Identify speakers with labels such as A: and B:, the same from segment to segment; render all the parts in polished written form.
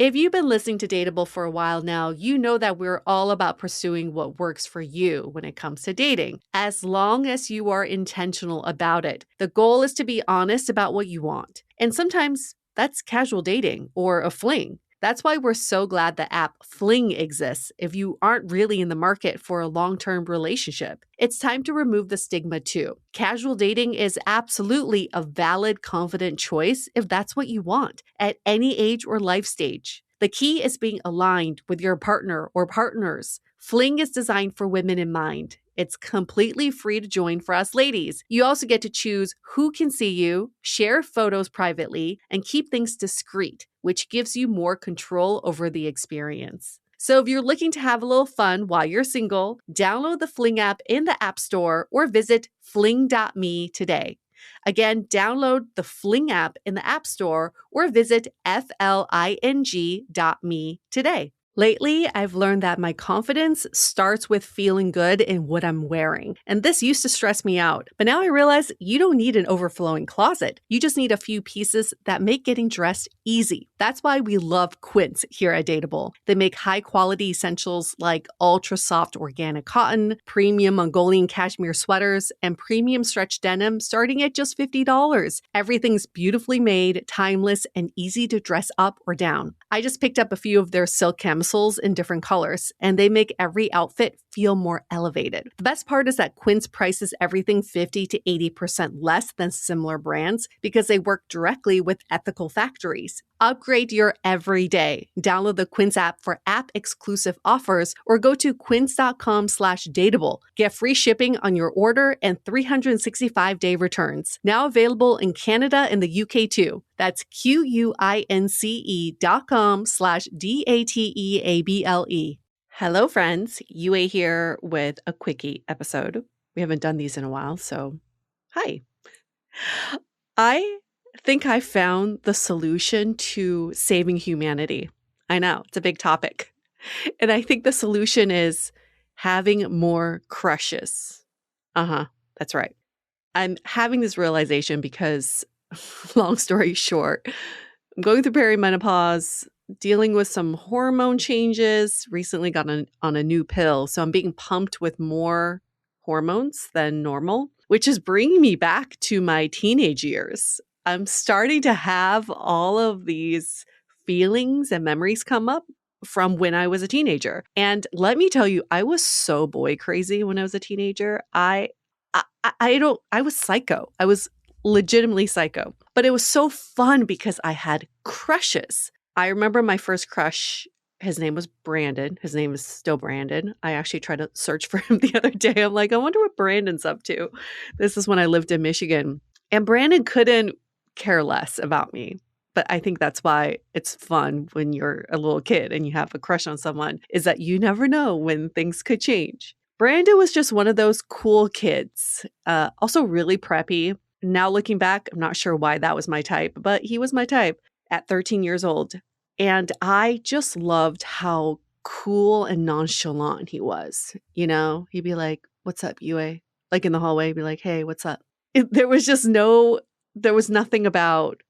A: If you've been listening to Dateable for a while now, you know that we're all about pursuing what works for you when it comes to dating, as long as you are intentional about it. The goal is to be honest about what you want. And sometimes that's casual dating or a fling. That's why we're so glad the app Fling exists if you aren't really in the market for a long-term relationship. It's time to remove the stigma too. Casual dating is absolutely a valid, confident choice if that's what you want at any age or life stage. The key is being aligned with your partner or partners. Fling is designed for women in mind. It's completely free to join for us ladies. You also get to choose who can see you, share photos privately, and keep things discreet, which gives you more control over the experience. So if you're looking to have a little fun while you're single, download the Fling app in the App Store or visit fling.me today. Again, download the Fling app in the App Store or visit fling.me today. Lately, I've learned that my confidence starts with feeling good in what I'm wearing. And this used to stress me out. But now I realize you don't need an overflowing closet. You just need a few pieces that make getting dressed easy. That's why we love Quince here at Dateable. They make high-quality essentials like ultra-soft organic cotton, premium Mongolian cashmere sweaters, and premium stretch denim starting at just $50. Everything's beautifully made, timeless, and easy to dress up or down. I just picked up a few of their silk camisoles in different colors, and they make every outfit feel more elevated. The best part is that Quince prices everything 50 to 80% less than similar brands because they work directly with ethical factories. Upgrade your everyday. Download the Quince app for app-exclusive offers or go to quince.com/dateable. Get free shipping on your order and 365-day returns. Now available in Canada and the UK too. That's QUINCE.com/DATEABLE. Hello, friends. Yue here with a Quickie episode. We haven't done these in a while, so hi. I think I found the solution to saving humanity. I know, it's a big topic. And I think the solution is having more crushes. That's right. I'm having this realization because, long story short, I'm going through perimenopause, dealing with some hormone changes, recently got on a new pill. So I'm being pumped with more hormones than normal, which is bringing me back to my teenage years. I'm starting to have all of these feelings and memories come up from when I was a teenager. And let me tell you, I was so boy crazy when I was a teenager. I was psycho. I was legitimately psycho. But it was so fun because I had crushes. I remember my first crush. His name was Brandon. His name is still Brandon. I actually tried to search for him the other day. I'm like, I wonder what Brandon's up to. This is when I lived in Michigan. And Brandon couldn't care less about me. But I think that's why it's fun when you're a little kid and you have a crush on someone, is that you never know when things could change. Brandon was just one of those cool kids. Also really preppy. Now looking back, I'm not sure why that was my type, but he was my type at 13 years old. And I just loved how cool and nonchalant he was. You know, he'd be like, "What's up, Yue?" Like in the hallway, he'd be like, "Hey, what's up?" There was nothing about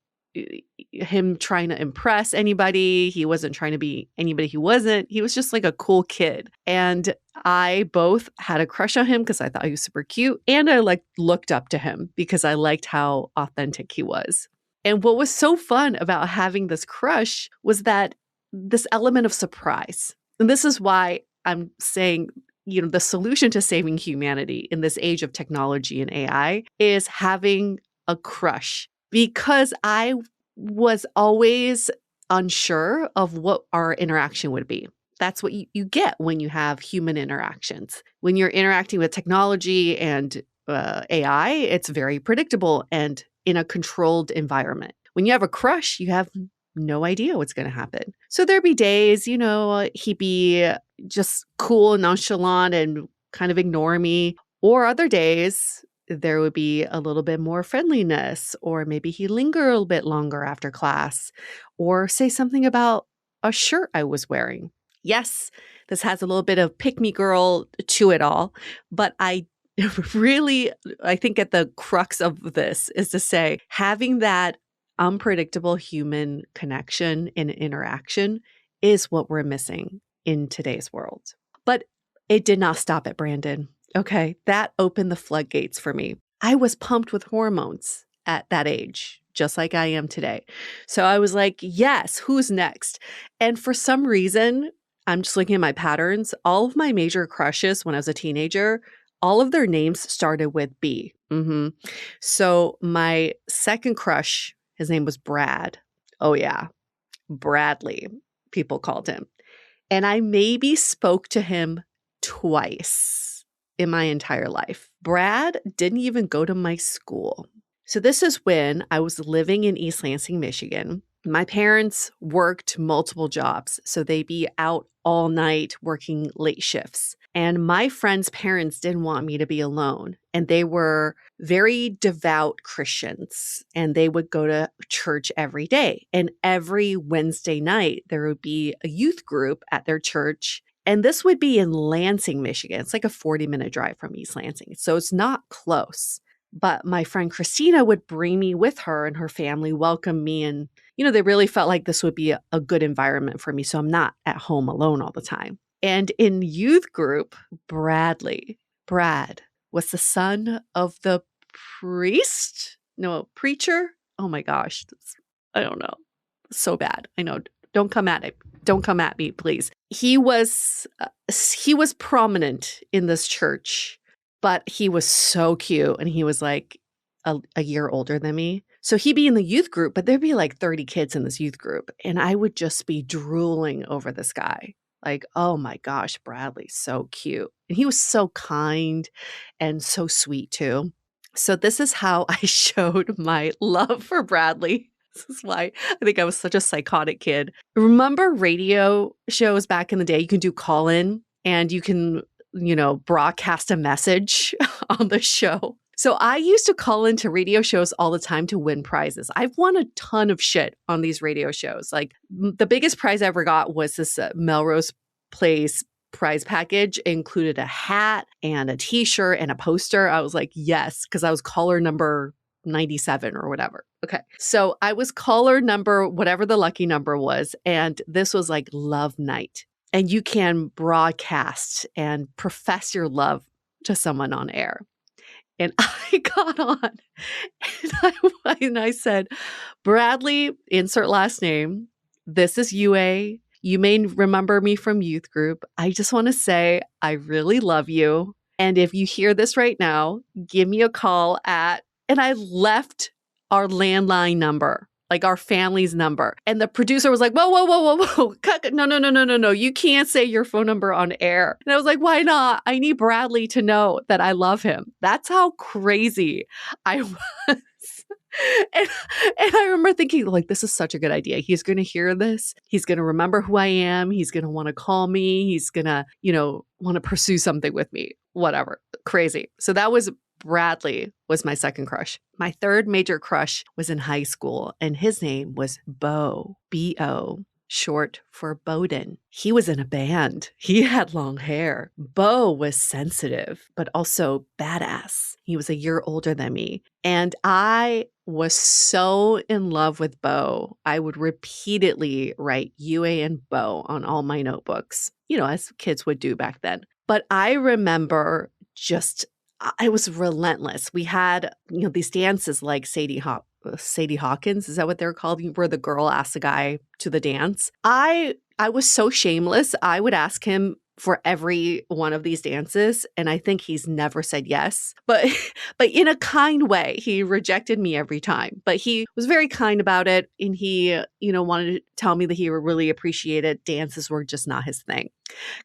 A: him trying to impress anybody. He wasn't trying to be anybody he wasn't. He was just like a cool kid. And I both had a crush on him because I thought he was super cute. And I looked up to him because I liked how authentic he was. And what was so fun about having this crush was that this element of surprise. And this is why I'm saying, the solution to saving humanity in this age of technology and AI is having a crush. Because I was always unsure of what our interaction would be. That's what you get when you have human interactions. When you're interacting with technology and AI, it's very predictable and in a controlled environment. When you have a crush, you have no idea what's going to happen. So there'd be days, he'd be just cool and nonchalant and kind of ignore me. Or other days, there would be a little bit more friendliness, or maybe he'd linger a little bit longer after class, or say something about a shirt I was wearing. Yes, this has a little bit of pick-me-girl to it all, but I think at the crux of this is to say, having that Unpredictable human connection and interaction is what we're missing in today's world. But it did not stop at Brandon. Okay. That opened the floodgates for me. I was pumped with hormones at that age, just like I am today. So I was like, yes, who's next? And for some reason, I'm just looking at my patterns. All of my major crushes when I was a teenager, all of their names started with B. So my second crush, his name was Brad. Oh, yeah. Bradley, people called him. And I maybe spoke to him twice in my entire life. Brad didn't even go to my school. So this is when I was living in East Lansing, Michigan. My parents worked multiple jobs, so they'd be out all night working late shifts. And my friends' parents didn't want me to be alone. And they were very devout Christians, and they would go to church every day. And every Wednesday night, there would be a youth group at their church. And this would be in Lansing, Michigan. It's like a 40-minute drive from East Lansing. So it's not close. But my friend Christina would bring me with her, and her family welcomed me. And, they really felt like this would be a good environment for me. So I'm not at home alone all the time. And in youth group, Brad was the son of the preacher. Oh my gosh. I don't know. So bad. I know. Don't come at it. Don't come at me, please. He was prominent in this church, but he was so cute. And he was like a year older than me. So he'd be in the youth group, but there'd be like 30 kids in this youth group. And I would just be drooling over this guy. Like, oh my gosh, Bradley's so cute. And he was so kind and so sweet too. So this is how I showed my love for Bradley. This is why I think I was such a psychotic kid. Remember radio shows back in the day? You can do call in and you can, broadcast a message on the show. So I used to call into radio shows all the time to win prizes. I've won a ton of shit on these radio shows. Like the biggest prize I ever got was this Melrose Place prize package. It included a hat and a t-shirt and a poster. I was like, yes, because I was caller number 97 or whatever. Okay. So I was caller number, whatever the lucky number was. And this was like love night. And you can broadcast and profess your love to someone on air. And I got on and I said, Bradley, insert last name. This is UA. You may remember me from youth group. I just want to say I really love you. And if you hear this right now, give me a call and I left our landline number, like our family's number. And the producer was like, whoa. No. You can't say your phone number on air. And I was like, why not? I need Bradley to know that I love him. That's how crazy I was. And I remember thinking, like, this is such a good idea. He's going to hear this. He's going to remember who I am. He's going to want to call me. He's going to, want to pursue something with me. Whatever. Crazy. So that was Bradley was my second crush. My third major crush was in high school, and his name was Bo, B-O, short for Bowden. He was in a band. He had long hair. Bo was sensitive, but also badass. He was a year older than me. And I was so in love with Bo. I would repeatedly write UA and Bo on all my notebooks, as kids would do back then. But I remember I was relentless. We had, these dances like Sadie Hawkins, is that what they're called? Where the girl asks the guy to the dance. I was so shameless. I would ask him for every one of these dances, and I think he's never said yes. But in a kind way, he rejected me every time. But he was very kind about it, and he, wanted to tell me that he would really appreciate it. Dances were just not his thing.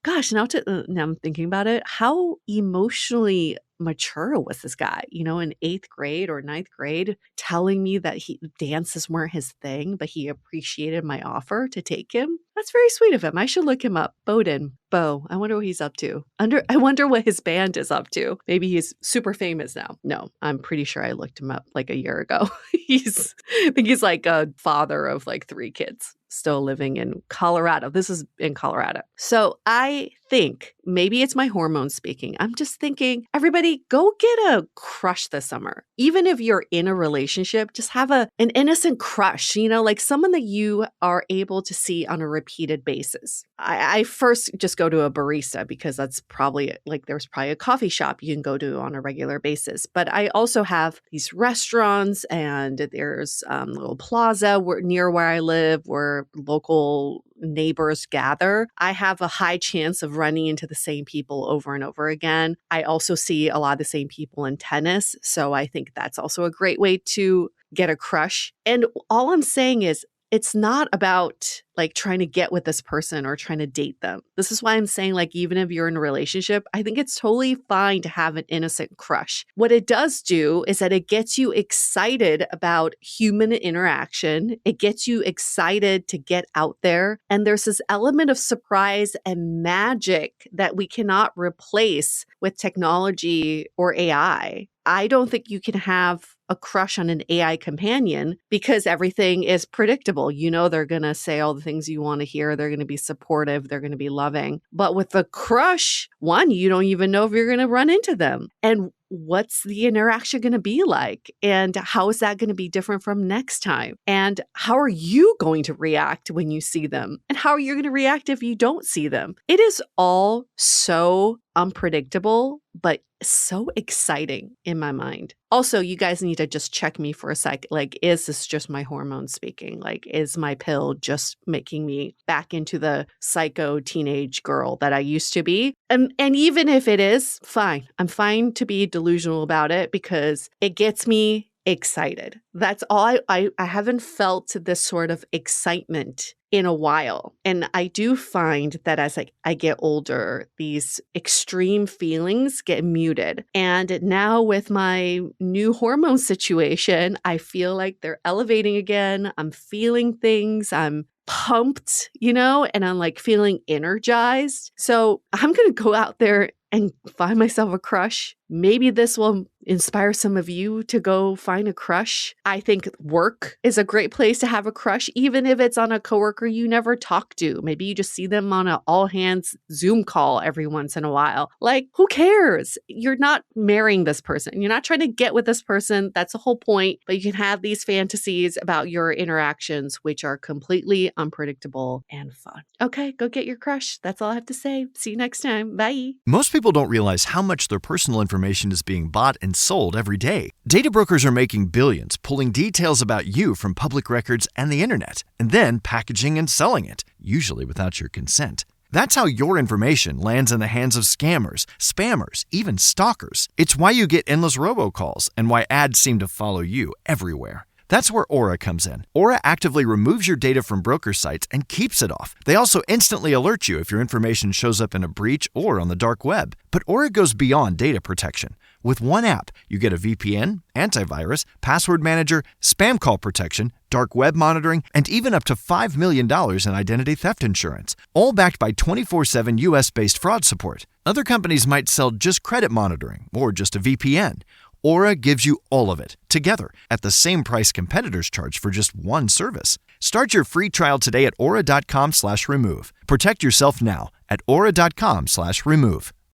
A: Gosh, now I'm thinking about it. How emotionally mature was this guy, in 8th grade or 9th grade, telling me that dances weren't his thing, but he appreciated my offer to take him. That's very sweet of him. I should look him up. Bo. I wonder what he's up to. I wonder what his band is up to. Maybe he's super famous now. No, I'm pretty sure I looked him up like a year ago. I think he's like a father of like 3 kids, still living in Colorado. This is in Colorado. So I think, maybe it's my hormones speaking, I'm just thinking, everybody go get a crush this summer. Even if you're in a relationship, just have an innocent crush, like someone that you are able to see on a repeated basis. I first just go to a barista because that's probably there's probably a coffee shop you can go to on a regular basis. But I also have these restaurants, and there's a little plaza near where I live where local neighbors gather. I have a high chance of running into the same people over and over again. I also see a lot of the same people in tennis. So I think that's also a great way to get a crush. And all I'm saying is, it's not about trying to get with this person or trying to date them. This is why I'm saying even if you're in a relationship, I think it's totally fine to have an innocent crush. What it does do is that it gets you excited about human interaction. It gets you excited to get out there. And there's this element of surprise and magic that we cannot replace with technology or AI. I don't think you can have a crush on an AI companion because everything is predictable. They're going to say all the things you want to hear. They're going to be supportive. They're going to be loving. But with a crush, one, you don't even know if you're going to run into them. And what's the interaction going to be like? And how is that going to be different from next time? And how are you going to react when you see them? And how are you going to react if you don't see them? It is all so unpredictable, but so exciting in my mind. Also, you guys need to just check me for a sec. Is this just my hormones speaking? Is my pill just making me back into the psycho teenage girl that I used to be? And even if it is, fine. I'm fine to be delusional about it because it gets me excited. That's all. I haven't felt this sort of excitement in a while. And I do find that as I get older, these extreme feelings get muted. And now with my new hormone situation, I feel like they're elevating again. I'm feeling things. I'm pumped, and I'm feeling energized. So I'm going to go out there and find myself a crush. Maybe this will inspire some of you to go find a crush. I think work is a great place to have a crush, even if it's on a coworker you never talk to. Maybe you just see them on an all-hands Zoom call every once in a while. Who cares? You're not marrying this person. You're not trying to get with this person. That's the whole point. But you can have these fantasies about your interactions, which are completely unpredictable and fun. Okay, go get your crush. That's all I have to say. See you next time. Bye.
B: Most people don't realize how much their personal information is being bought and sold every day. Data brokers are making billions, pulling details about you from public records and the internet, and then packaging and selling it, usually without your consent. That's how your information lands in the hands of scammers, spammers, even stalkers. It's why you get endless robocalls and why ads seem to follow you everywhere. That's where Aura comes in. Aura actively removes your data from broker sites and keeps it off. They also instantly alert you if your information shows up in a breach or on the dark web. But Aura goes beyond data protection. With one app, you get a VPN, antivirus, password manager, spam call protection, dark web monitoring, and even up to $5 million in identity theft insurance, all backed by 24/7 US-based fraud support. Other companies might sell just credit monitoring or just a VPN. Aura gives you all of it, together, at the same price competitors charge for just one service. Start your free trial today at aura.com/remove. Protect yourself now at aura.com/remove.